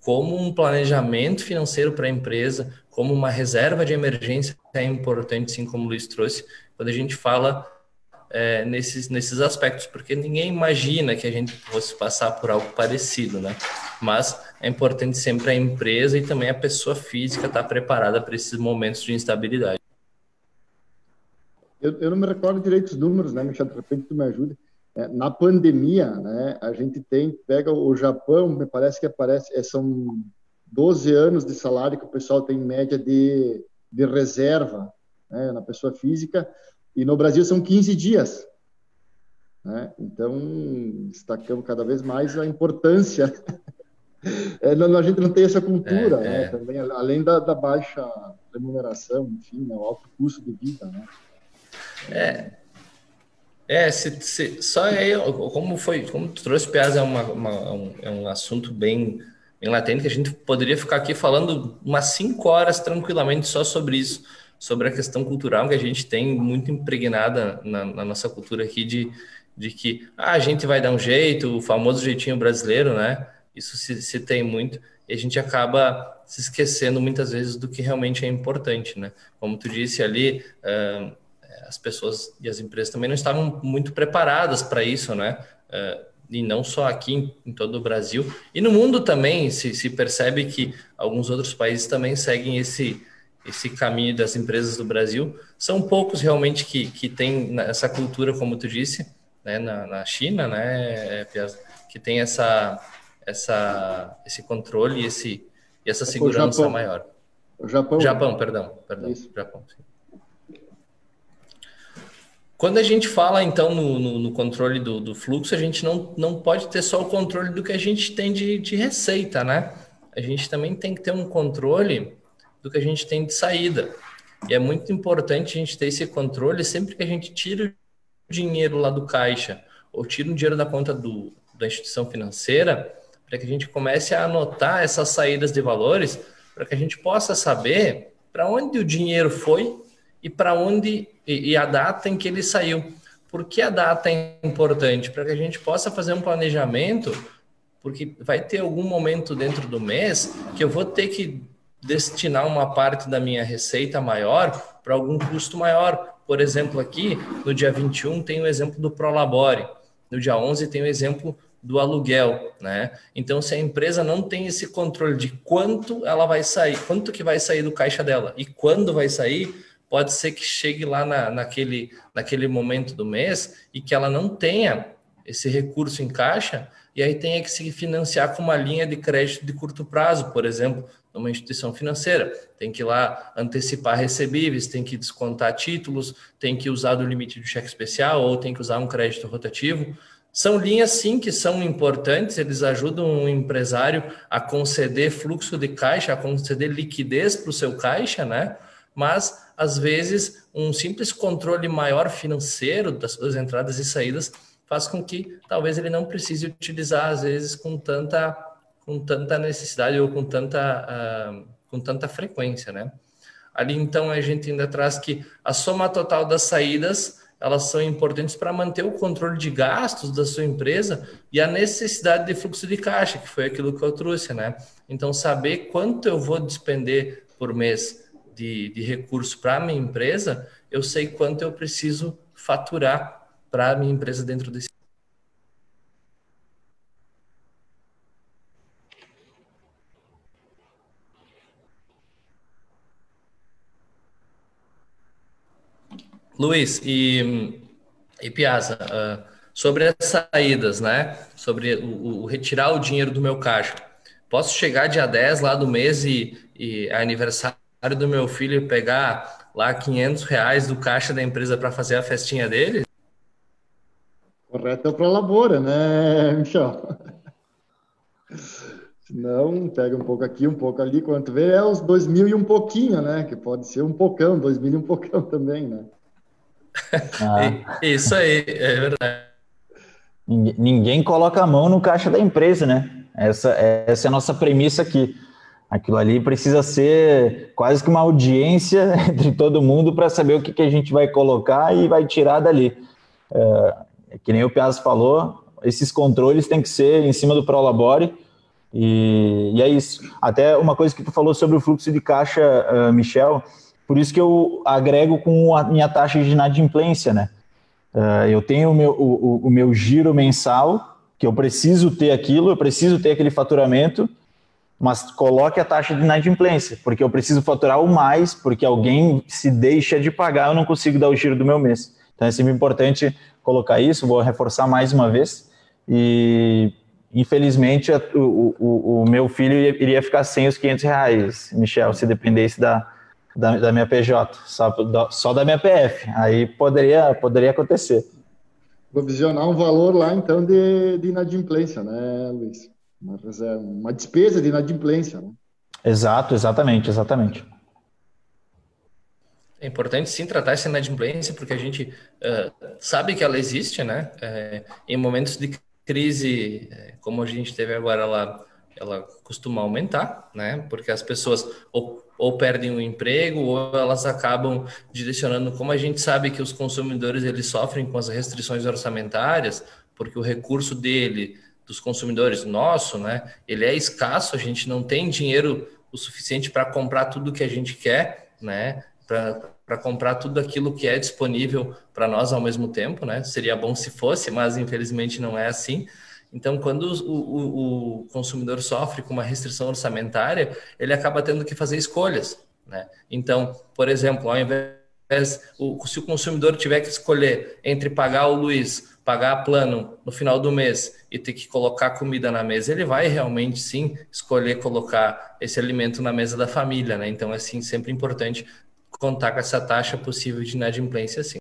como um planejamento financeiro para a empresa, como uma reserva de emergência é importante, assim como o Luiz trouxe, quando a gente fala nesses aspectos, porque ninguém imagina que a gente fosse passar por algo parecido, né? Mas é importante sempre a empresa e também a pessoa física estar preparada para esses momentos de instabilidade. Eu não me recordo direito os números, né, Michel? De repente tu me ajuda. Na pandemia, né, a gente pega o Japão, me parece que são 12 anos de salário que o pessoal tem em média de reserva, né, na pessoa física, e no Brasil são 15 dias. Né? Então, destacamos cada vez mais a importância. A gente não tem essa cultura, né, também, além da baixa remuneração, enfim, né, o alto custo de vida. Né? Só aí, como tu trouxe, Piazza, é um assunto bem latente, que a gente poderia ficar aqui falando umas 5 horas tranquilamente só sobre isso, sobre a questão cultural que a gente tem muito impregnada na nossa cultura aqui de que a gente vai dar um jeito, o famoso jeitinho brasileiro, né? Isso se tem muito, e a gente acaba se esquecendo muitas vezes do que realmente é importante, né? Como tu disse ali, as pessoas e as empresas também não estavam muito preparadas para isso, né? E não só aqui em todo o Brasil. E no mundo também se percebe que alguns outros países também seguem esse caminho das empresas do Brasil. São poucos realmente que têm essa cultura, como tu disse, né? Na China, né, que tem esse controle e essa segurança maior. O Japão, perdão. Isso. Japão, sim. Quando a gente fala, então, no controle do fluxo, a gente não pode ter só o controle do que a gente tem de receita, né? a gente também tem que ter um controle do que a gente tem de saída. E é muito importante a gente ter esse controle sempre que a gente tira o dinheiro lá do caixa ou tira o dinheiro da conta da instituição financeira, para que a gente comece a anotar essas saídas de valores, para que a gente possa saber para onde o dinheiro foi e para onde e a data em que ele saiu. Por que a data é importante? Para que a gente possa fazer um planejamento, porque vai ter algum momento dentro do mês que eu vou ter que destinar uma parte da minha receita maior para algum custo maior. Por exemplo, aqui no dia 21 tem o exemplo do Prolabore, no dia 11 tem o exemplo do aluguel, né? Então, se a empresa não tem esse controle de quanto ela vai sair, quanto que vai sair do caixa dela e quando vai sair, pode ser que chegue lá naquele momento do mês e que ela não tenha esse recurso em caixa e aí tenha que se financiar com uma linha de crédito de curto prazo, por exemplo, numa instituição financeira. Tem que ir lá antecipar recebíveis, tem que descontar títulos, tem que usar do limite do cheque especial ou tem que usar um crédito rotativo. São linhas, sim, que são importantes, eles ajudam o empresário a conceder fluxo de caixa, a conceder liquidez para o seu caixa, né? Mas, às vezes, um simples controle maior financeiro das suas entradas e saídas faz com que talvez ele não precise utilizar, às vezes, com tanta necessidade ou com tanta frequência, né? Ali, então, a gente ainda traz que a soma total das saídas elas são importantes para manter o controle de gastos da sua empresa e a necessidade de fluxo de caixa, que foi aquilo que eu trouxe, né? Então, saber quanto eu vou despender por mês de recurso para a minha empresa, eu sei quanto eu preciso faturar para a minha empresa dentro desse. Luiz e Piazza, sobre as saídas, né? Sobre o retirar o dinheiro do meu caixa. Posso chegar dia 10 lá do mês e é aniversário do meu filho e pegar lá R$ 500 do caixa da empresa para fazer a festinha dele? Correto é para labora, né, Michel? Não, pega um pouco aqui, um pouco ali, quanto vê é os 2.000 e um pouquinho, né? Que pode ser um pocão, 2.000 e um pocão também, né? Isso aí, é verdade. Ninguém coloca a mão no caixa da empresa, né? Essa é a nossa premissa aqui. Aquilo ali precisa ser quase que uma audiência entre todo mundo para saber o que a gente vai colocar e vai tirar dali. Que nem o Piazza falou, esses controles têm que ser em cima do Prolabore e é isso. Até uma coisa que tu falou sobre o fluxo de caixa, Michel, por isso que eu agrego com a minha taxa de inadimplência, né? Eu tenho o meu giro mensal, que eu preciso ter aquilo, eu preciso ter aquele faturamento, mas coloque a taxa de inadimplência, porque eu preciso faturar o mais, porque alguém se deixa de pagar, eu não consigo dar o giro do meu mês. Então é sempre importante colocar isso, vou reforçar mais uma vez, e infelizmente o meu filho iria ficar sem os R$ 500, Michel, se dependesse da minha PJ, só da minha PF, aí poderia acontecer. Provisionar um valor lá, então, de inadimplência, né, Luiz? Uma despesa de inadimplência, né? Exatamente. É importante sim tratar essa inadimplência, porque a gente sabe que ela existe, né? Em momentos de crise, como a gente teve agora, ela costuma aumentar, né? Porque as pessoas ou perdem o emprego ou elas acabam direcionando, como a gente sabe que os consumidores eles sofrem com as restrições orçamentárias, porque o recurso dos consumidores nosso, né? Ele é escasso, a gente não tem dinheiro o suficiente para comprar tudo que a gente quer, né? Para comprar tudo aquilo que é disponível para nós ao mesmo tempo, né? Seria bom se fosse, mas infelizmente não é assim. Então, quando o consumidor sofre com uma restrição orçamentária, ele acaba tendo que fazer escolhas, né? Então, por exemplo, ao invés se o consumidor tiver que escolher entre pagar o Luiz, pagar plano no final do mês e ter que colocar comida na mesa, ele vai realmente sim escolher colocar esse alimento na mesa da família, né? Então, é sim sempre importante contar com essa taxa possível de inadimplência, sim.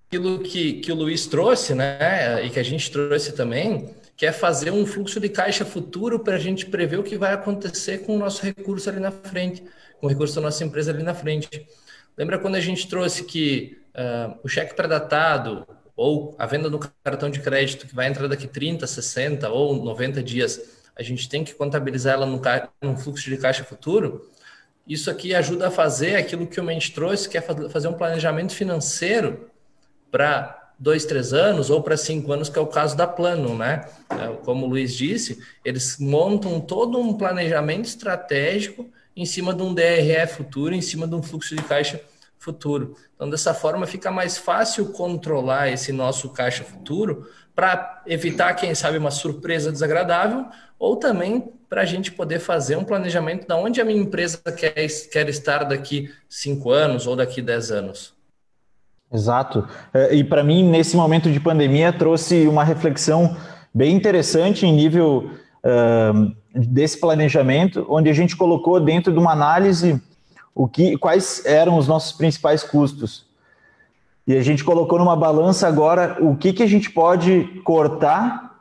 aquilo que o Luiz trouxe, né, e que a gente trouxe também, que é fazer um fluxo de caixa futuro para a gente prever o que vai acontecer com o nosso recurso ali na frente, com o recurso da nossa empresa ali na frente. Lembra quando a gente trouxe que o cheque pré-datado ou a venda do cartão de crédito que vai entrar daqui 30, 60 ou 90 dias, a gente tem que contabilizar ela no fluxo de caixa futuro? Isso aqui ajuda a fazer aquilo que o Mendes trouxe, que é fazer um planejamento financeiro para 2, 3 anos ou para 5 anos, que é o caso da Plano, né? Como o Luiz disse, eles montam todo um planejamento estratégico em cima de um DRE futuro, em cima de um fluxo de caixa futuro. Então, dessa forma, fica mais fácil controlar esse nosso caixa futuro para evitar, quem sabe, uma surpresa desagradável ou também para a gente poder fazer um planejamento de onde a minha empresa quer estar daqui 5 anos ou daqui 10 anos. Exato. E para mim, nesse momento de pandemia, trouxe uma reflexão bem interessante em nível desse planejamento, onde a gente colocou dentro de uma análise quais eram os nossos principais custos. E a gente colocou numa balança agora o que a gente pode cortar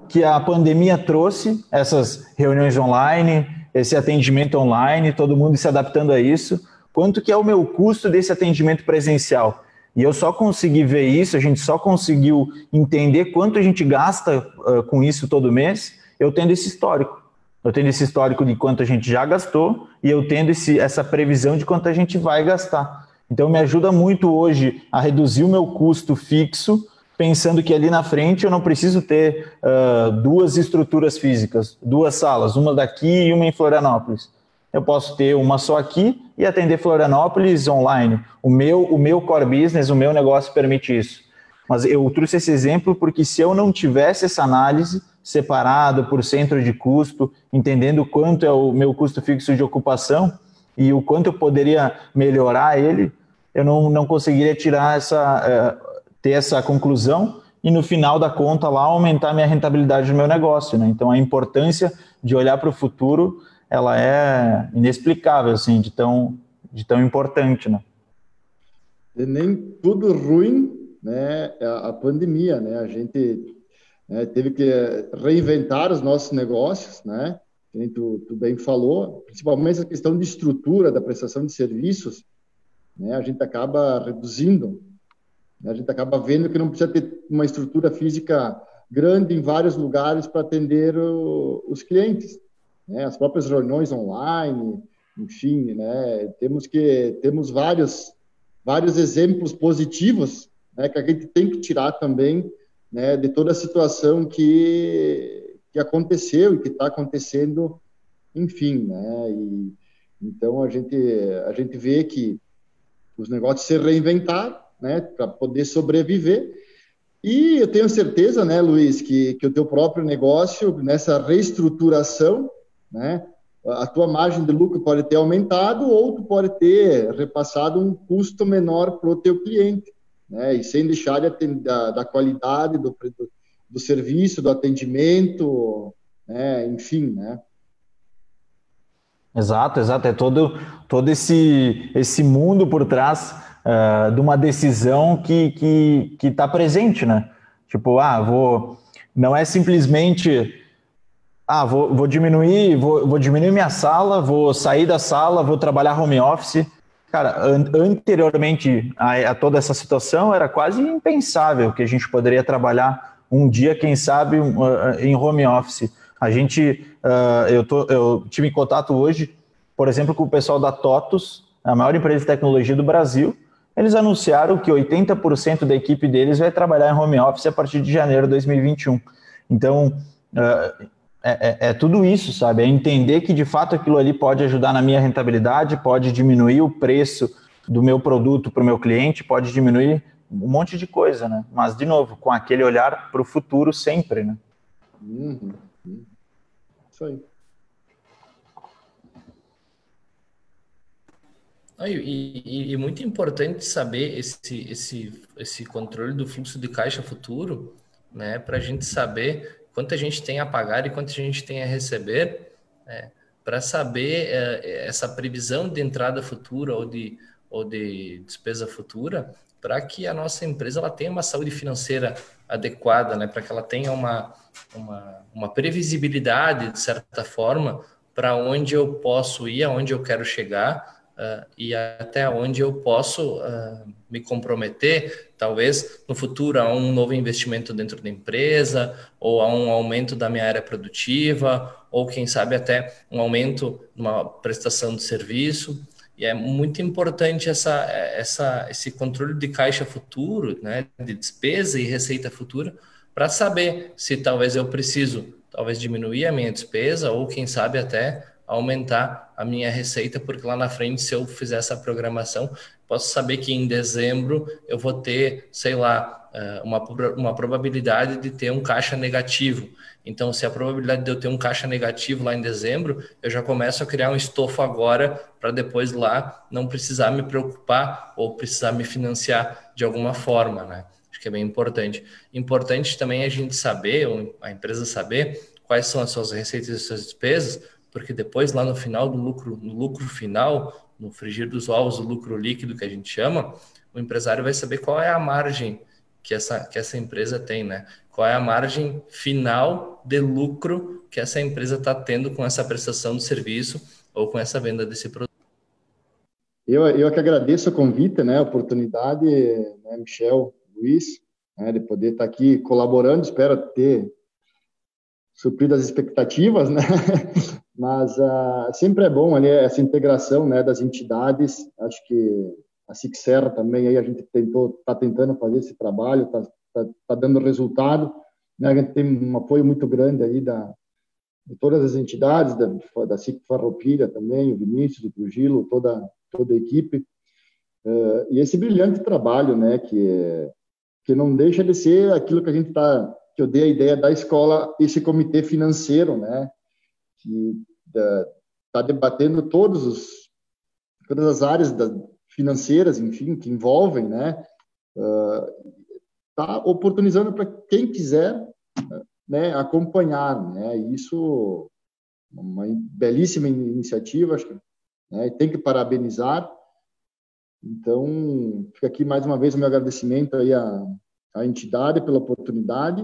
que a pandemia trouxe, essas reuniões online, esse atendimento online, todo mundo se adaptando a isso, quanto que é o meu custo desse atendimento presencial. E eu só consegui ver isso, a gente só conseguiu entender quanto a gente gasta com isso todo mês, eu tendo esse histórico. Eu tendo esse histórico de quanto a gente já gastou e eu tendo essa previsão de quanto a gente vai gastar. Então, me ajuda muito hoje a reduzir o meu custo fixo, pensando que ali na frente eu não preciso ter 2 estruturas físicas, 2 salas, uma daqui e uma em Florianópolis. Eu posso ter uma só aqui e atender Florianópolis online. O meu core business, o meu negócio permite isso. Mas eu trouxe esse exemplo porque se eu não tivesse essa análise separada por centro de custo, entendendo quanto é o meu custo fixo de ocupação e o quanto eu poderia melhorar ele, eu não conseguiria ter essa conclusão e no final da conta lá aumentar minha rentabilidade do meu negócio, né? Então a importância de olhar para o futuro, ela é inexplicável, assim, de tão importante, né? E nem tudo ruim, né? A pandemia, né? A gente teve que reinventar os nossos negócios, né? Que tu bem falou, principalmente a questão de estrutura da prestação de serviços, né? A gente acaba reduzindo, né? A gente acaba vendo que não precisa ter uma estrutura física grande em vários lugares para atender os clientes, né? As próprias reuniões online, enfim, né? Temos vários exemplos positivos, né? Que a gente tem que tirar também, né? De toda a situação que aconteceu e que está acontecendo, enfim, né? E então a gente vê que os negócios se reinventaram, né, para poder sobreviver. E eu tenho certeza, né, Luiz, que o teu próprio negócio, nessa reestruturação, né, a tua margem de lucro pode ter aumentado ou tu pode ter repassado um custo menor para o teu cliente, né, e sem deixar de atender, da qualidade do serviço, do atendimento, né, enfim, né. Exato. É todo esse mundo por trás de uma decisão que está presente, né? Tipo, não é simplesmente, vou diminuir minha sala, vou sair da sala, vou trabalhar home office. Cara, anteriormente a toda essa situação, era quase impensável que a gente poderia trabalhar um dia, quem sabe, em home office. Eu tive em contato hoje, por exemplo, com o pessoal da TOTUS, a maior empresa de tecnologia do Brasil. Eles anunciaram que 80% da equipe deles vai trabalhar em home office a partir de janeiro de 2021. Então, é tudo isso, sabe? É entender que, de fato, aquilo ali pode ajudar na minha rentabilidade, pode diminuir o preço do meu produto para o meu cliente, pode diminuir um monte de coisa, né? Mas, de novo, com aquele olhar para o futuro sempre, né? Isso aí. E muito importante saber esse controle do fluxo de caixa futuro, né, para a gente saber quanto a gente tem a pagar e quanto a gente tem a receber, para saber essa previsão de entrada futura ou de despesa futura, para que a nossa empresa ela tenha uma saúde financeira adequada, né? Para que ela tenha uma previsibilidade, de certa forma, para onde eu posso ir, aonde eu quero chegar, e até onde eu posso me comprometer, talvez no futuro, a um novo investimento dentro da empresa, ou a um aumento da minha área produtiva, ou quem sabe até um aumento numa prestação de serviço. E é muito importante esse controle de caixa futuro, né, de despesa e receita futura, para saber se talvez eu preciso diminuir a minha despesa, ou quem sabe até aumentar a minha receita, porque lá na frente, se eu fizer essa programação, posso saber que em dezembro eu vou ter, sei lá, uma probabilidade de ter um caixa negativo. Então, se a probabilidade de eu ter um caixa negativo lá em dezembro, eu já começo a criar um estofo agora para depois lá não precisar me preocupar ou precisar me financiar de alguma forma, né? Acho que é bem importante. Importante também a gente saber, ou a empresa saber, quais são as suas receitas e as suas despesas, porque depois lá no final do lucro, no lucro final, no frigir dos ovos, o lucro líquido que a gente chama, o empresário vai saber qual é a margem que essa empresa tem, né? Qual é a margem final de lucro que essa empresa está tendo com essa prestação de serviço ou com essa venda desse produto. Eu que agradeço o convite, né, a oportunidade, né, Michel, Luiz, né, de poder estar aqui colaborando. Espero ter suprido as expectativas, né? Mas sempre é bom ali essa integração, né, das entidades. Acho que a Sixerra também aí a gente está tentando fazer esse trabalho, tá dando resultado, né? A gente tem um apoio muito grande aí de todas as entidades, da SIC Farroupilha também, o Vinícius, o Trujillo, toda a equipe, e esse brilhante trabalho, né, que não deixa de ser aquilo que que eu dei a ideia da escola, esse comitê financeiro, né, que está debatendo todas as áreas financeiras, enfim, que envolvem, né, está oportunizando para quem quiser, né, acompanhar, né, isso é uma belíssima iniciativa, acho que, né, tem que parabenizar. Então, fica aqui mais uma vez o meu agradecimento aí à entidade pela oportunidade.